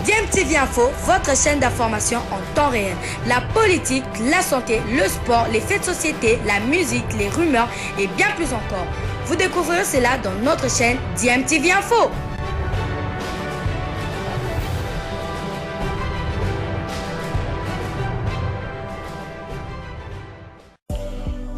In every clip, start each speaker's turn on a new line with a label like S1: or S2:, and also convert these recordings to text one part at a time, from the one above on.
S1: DMTV Info, votre chaîne d'information en temps réel. La politique, la santé, le sport, les faits de société, la musique, les rumeurs et bien plus encore. Vous découvrirez cela dans notre chaîne DMTV Info.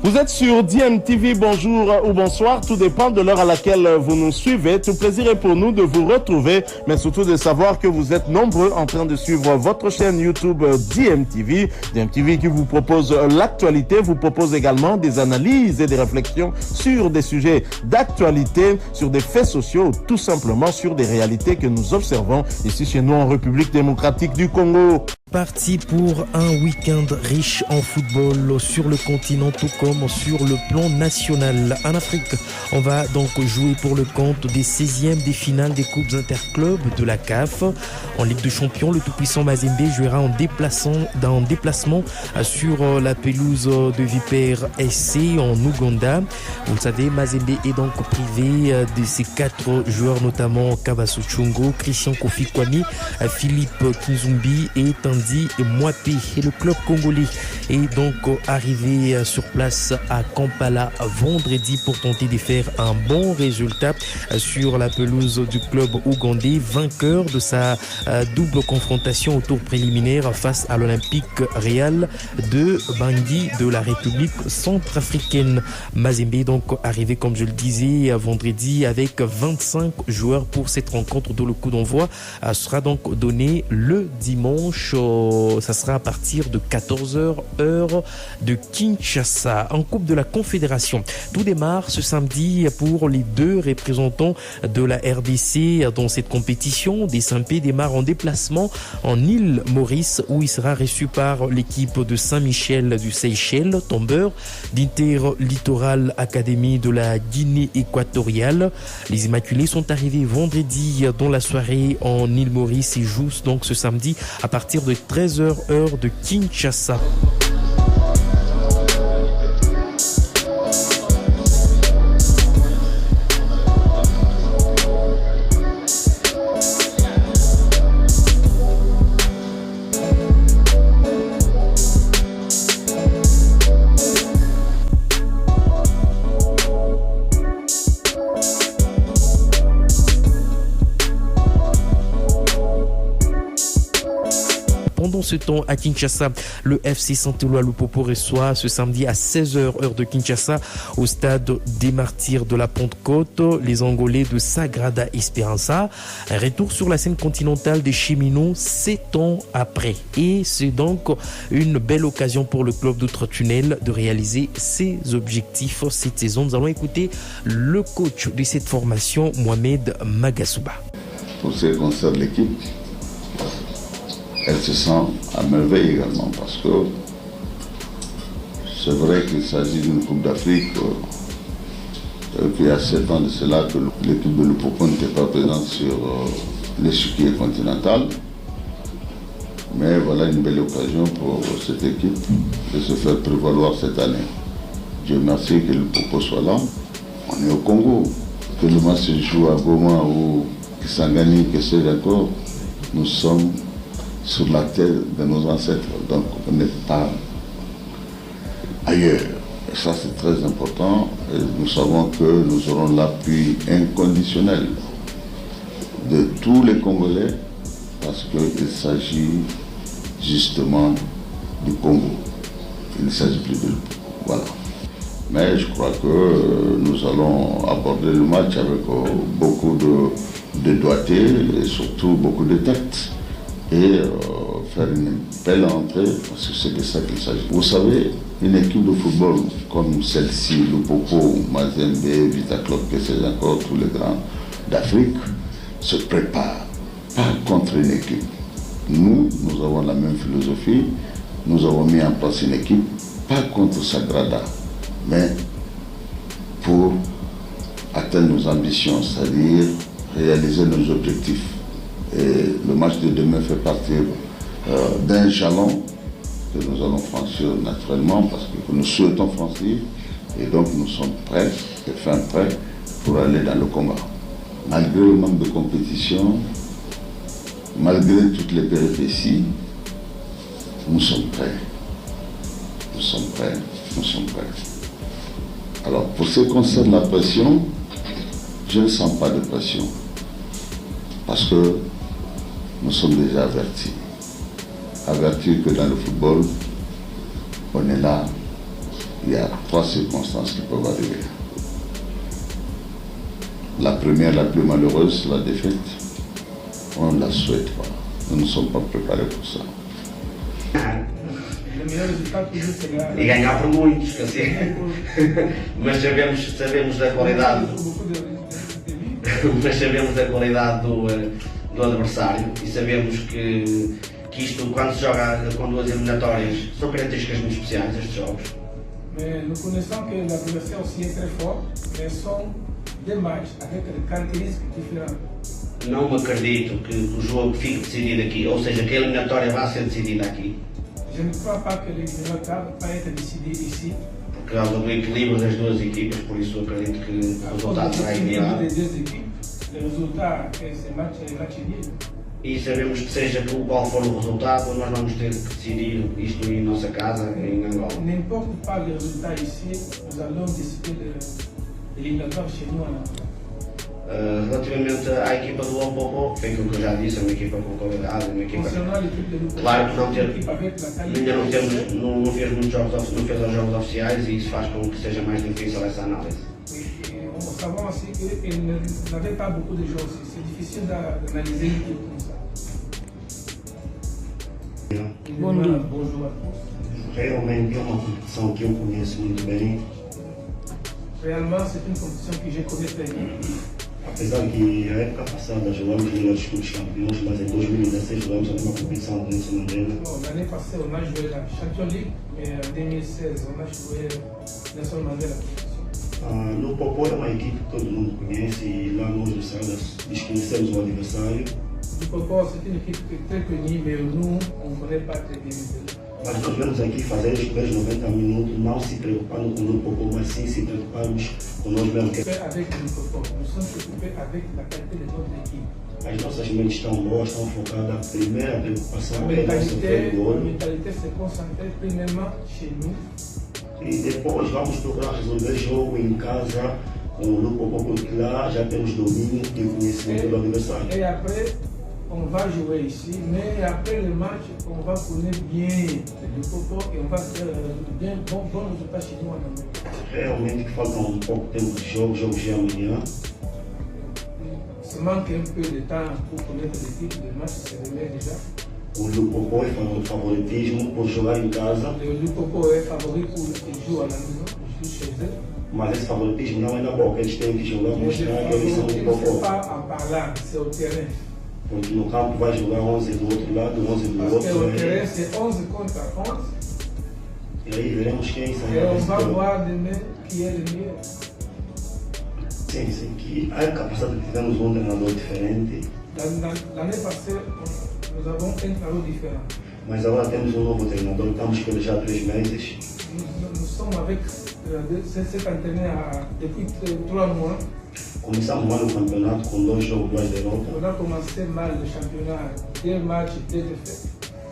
S2: Vous êtes sur DMTV, bonjour ou bonsoir, tout dépend de l'heure à laquelle vous nous suivez. Tout plaisir est pour nous de vous retrouver, mais surtout de savoir que vous êtes nombreux en train de suivre votre chaîne YouTube DMTV. DMTV qui vous propose l'actualité, vous propose également des analyses et des réflexions sur des sujets d'actualité, sur des faits sociaux, tout simplement sur des réalités que nous observons ici chez nous en République démocratique du Congo.
S3: Parti pour un week-end riche en football sur le continent tout comme sur le plan national. En Afrique, on va donc jouer pour le compte des 16e des finales des coupes interclubs de la CAF. En Ligue des Champions, le tout-puissant Mazembe jouera en déplacement sur la pelouse de Vipers SC en Ouganda. Vous le savez, Mazembe est donc privé de ses 4 joueurs, notamment Kabaso Chungo, Christian Kofi Kwame, Philippe Kinzumbi et Tandy Mwapi. Et le club congolais est donc arrivé sur place à Kampala vendredi pour tenter de faire un bon résultat sur la pelouse du club ougandais, vainqueur de sa double confrontation au tour préliminaire face à l'Olympique Real de Bangui de la République centrafricaine. Mazembe donc arrivé, comme je le disais, vendredi avec 25 joueurs pour cette rencontre dont le coup d'envoi sera donc donné le dimanche. Ça sera à partir de 14h heure de Kinshasa. En Coupe de la Confédération, tout démarre ce samedi pour les 2 représentants de la RDC dans cette compétition. Desampé démarre en déplacement en île Maurice où il sera reçu par l'équipe de Saint-Michel du Seychelles, tombeur d'Inter Littoral Academy de la Guinée équatoriale. Les Immaculés sont arrivés vendredi dans la soirée en île Maurice et jouent donc ce samedi à partir de 13h heure de Kinshasa. Pendant ce temps, à Kinshasa, le FC Saint-Éloi Lupopo reçoit ce samedi à 16h heure de Kinshasa au stade des Martyrs de la Pentecôte les Angolais de Sagrada Esperança. Un retour sur la scène continentale des cheminots 7 ans après. Et c'est donc une belle occasion pour le club d'Outre-Tunnel de réaliser ses objectifs cette saison. Nous allons écouter le coach de cette formation, Mohamed Magasuba.
S4: Pour ce qui concerne l'équipe, elle se sent à merveille également parce que c'est vrai qu'il s'agit d'une Coupe d'Afrique qu'il y a 7 ans de cela que l'équipe de Lupopo n'était pas présente sur l'échiquier continental. Mais voilà une belle occasion pour cette équipe de se faire prévaloir cette année. Dieu merci que Lupopo soit là. On est au Congo. Que le match se joue à Goma ou Kisangani, que c'est d'accord, nous sommes sur la terre de nos ancêtres, donc on n'est pas ailleurs. Et ça c'est très important et nous savons que nous aurons l'appui inconditionnel de tous les Congolais parce qu'il s'agit justement du Congo. Il ne s'agit plus de l'Upopo. Voilà. Mais je crois que nous allons aborder le match avec beaucoup de doigté et surtout beaucoup de tête. Et faire une belle entrée, parce que c'est de ça qu'il s'agit. Vous savez, une équipe de football comme celle-ci, Lupopo, Mazembe, Vita Club, que c'est encore tous les grands d'Afrique, se prépare pas contre une équipe. Nous avons la même philosophie, nous avons mis en place une équipe, pas contre Sagrada, mais pour atteindre nos ambitions, c'est-à-dire réaliser nos objectifs. Et le match de demain fait partie d'un jalon que nous allons franchir naturellement parce que nous souhaitons franchir et donc nous sommes prêts et fin prêts pour aller dans le combat. Malgré le manque de compétition, malgré toutes les péripéties, nous sommes prêts. Nous sommes prêts. Nous sommes prêts. Alors, pour ce qui concerne la pression, je ne sens pas de pression. Parce que nous sommes déjà avertis. Avertis que dans le football, on est là. Il y a 3 circonstances qui peuvent arriver. La première, la plus malheureuse, la défaite. On ne la souhaite pas. Nous ne sommes pas préparés pour ça.
S5: E ganhar por muitos, assim. Mas sabemos da qualidade. Mas sabemos da qualidade do adversário e sabemos que isto, quando se joga com 2 eliminatórias, são características muito especiais estes jogos.
S6: Mais nous connaissons que l'adversaire aussi est très fort, mais sont des matchs avec des caractéristiques différentes.
S5: Não me acredito que o jogo fique decidido aqui, ou seja, que a eliminatória vá ser decidida aqui.
S6: Je ne crois pas que l'éliminatoire va être décidé ici.
S5: Por causa do equilíbrio das 2 equipas, por isso acredito que o resultado será equilibrado.
S6: Le résultat est ce match nul.
S5: E sabemos que seja qual for o resultado, nós vamos ter que decidir isto em nossa casa, em Angola.
S6: N'importe pas le résultat ici, nous allons décider de l'éliminatoire chez nous en Angola.
S5: Relativamente à equipa do Limpopo, foi aquilo que eu já disse, é uma equipa com qualidade, uma equipa. Claro que ainda não fez muitos jogos, não fez os jogos oficiais e isso faz com que seja mais difícil essa análise.
S6: Nous savons aussi qu'il n'avait pas beaucoup de joueurs, c'est difficile d'analyser l'équipe comme ça.
S5: Bonjour à tous. Realmente é uma competição que eu conheço muito bem.
S6: Réellement, c'est une compétition que je connais très bien.
S5: Apesar que a época passada jogamos melhores clubes campeões, mas em 2016 jogamos a mesma competição do Nelson Mandela.
S6: L'année passée, on a joué la Champions League, mais en 2016, on a joué Nelson Mandela.
S5: No Popó é uma equipe que todo mundo conhece e lá nós desconhecemos o adversário.
S6: Le Popó, c'est une équipe très connue, mais nous, on ne connaît pas très bien.
S5: Mas nós vamos aqui fazer os primeiros 90 minutos, não se preocupando com o Popó, mas sim se preocuparmos com nós mesmos.
S6: Avec le Popó, nous sommes préoccupés avec la qualité de notre équipe.
S5: As nossas mentes estão boas, estão focadas. A primeira preocupação é não sofrer
S6: La
S5: gol.
S6: mentalité se concentrer premièrement chez nous.
S5: E depois vamos procurar resolver o jogo em casa com o Popó, porque lá já temos domínio e conhecimento do adversário.
S6: Et après, on va jouer ici, mais après le match, on va connaître bien le Popó et on va faire bien bon résultat chez nous en Angola.
S5: Realmente que falta um pouco de tempo de jogo, o jogo já é amanhã.
S6: Il manque un peu de temps pour connaître l'équipe, le match se remet déjà.
S5: O Popó é favoritismo por jogar em casa.
S6: Le Popó est favori pour jouer à la maison, joue chez eux.
S5: Mas esse favoritismo não é na boca, eles têm que jogar, mostrar que eles são o
S6: C'est
S5: Popó.
S6: pas en parlant, c'est au terrain.
S5: Porque no campo vai jogar 11 do outro lado, 11 do
S6: Parce
S5: outro.
S6: qu'au terrain, c'est 11 contre 11.
S5: E aí veremos quem
S6: Et
S5: sai.
S6: on va voir demain qui est le meilleur.
S5: Sim, sim, que a época passada tivemos um treinador diferente,
S6: L'année passée, nous avons un travail différent.
S5: mas agora temos um novo treinador, estamos com ele já há 3 meses.
S6: Nous sommes avec cet entraîneur depuis 3 mois.
S5: Começamos mal o campeonato com 2 jogos, 2 derrotas.
S6: On a commencé mal le championnat, 2 matchs, 2 défaites.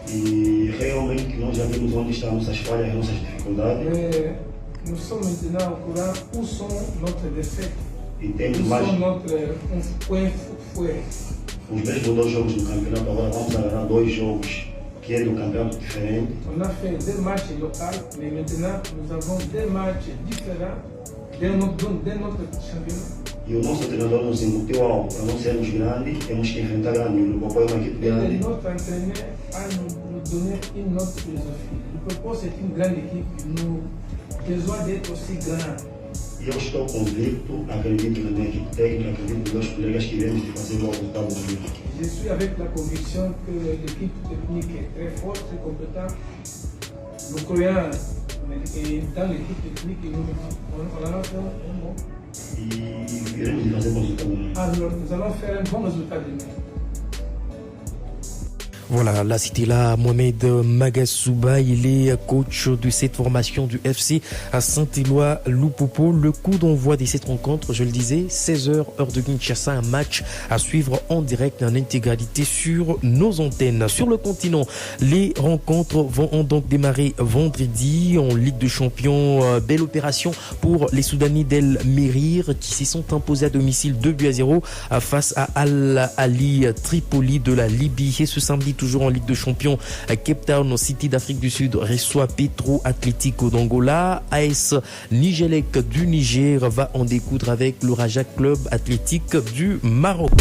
S5: E realmente nós já vimos onde estão nossas falhas, as nossas dificuldades.
S6: Mais nous sommes maintenant au courant où sont notre défaite,
S5: E temos
S6: où
S5: mais
S6: sont notre point fouet.
S5: os mesmos 2 jogos do campeonato, agora vamos agarrar 2 jogos que é do campeonato diferente.
S6: On a fait 2 matchs locaux, mais maintenant nous avons 2 matchs différents de notre championnat.
S5: E o nosso treinador nos incutiu algo, para não sermos grandes, temos que enfrentar grande. O Popó é uma equipe
S6: Et
S5: grande.
S6: notre entraîneur a nous donné une autre philosophie. Le Popó, c'est une grande équipe, nous avons besoin d'être aussi grands.
S5: E eu estou convicto, acredito na minha equipe técnica, acredito nos meus colegas que iremos fazer o resultado do jogo.
S6: Je suis avec la conviction que l'équipe technique est très forte, très compétente. Nous croyons dans l'équipe technique et on allons faire un bon.
S5: E iremos fazer o resultado do jogo.
S6: Alors, nous allons faire un bon résultat demain.
S3: Voilà, là c'était là Mohamed Magassouba, il est coach de cette formation du FC à Saint-Éloi Loupopo. Le coup d'envoi de cette rencontre, je le disais, 16h heure de Kinshasa, un match à suivre en direct en intégralité sur nos antennes. Sur le continent, les rencontres vont donc démarrer vendredi en Ligue des Champions. Belle opération pour les Soudanais d'El Mérir qui se sont imposés à domicile 2-0 face à Al Ali Tripoli de la Libye. Et ce samedi, toujours en Ligue des Champions, Cape Town City d'Afrique du Sud reçoit Petro Atlético d'Angola. AS Nigelec du Niger va en découdre avec le Raja Club Athlétique du Maroc.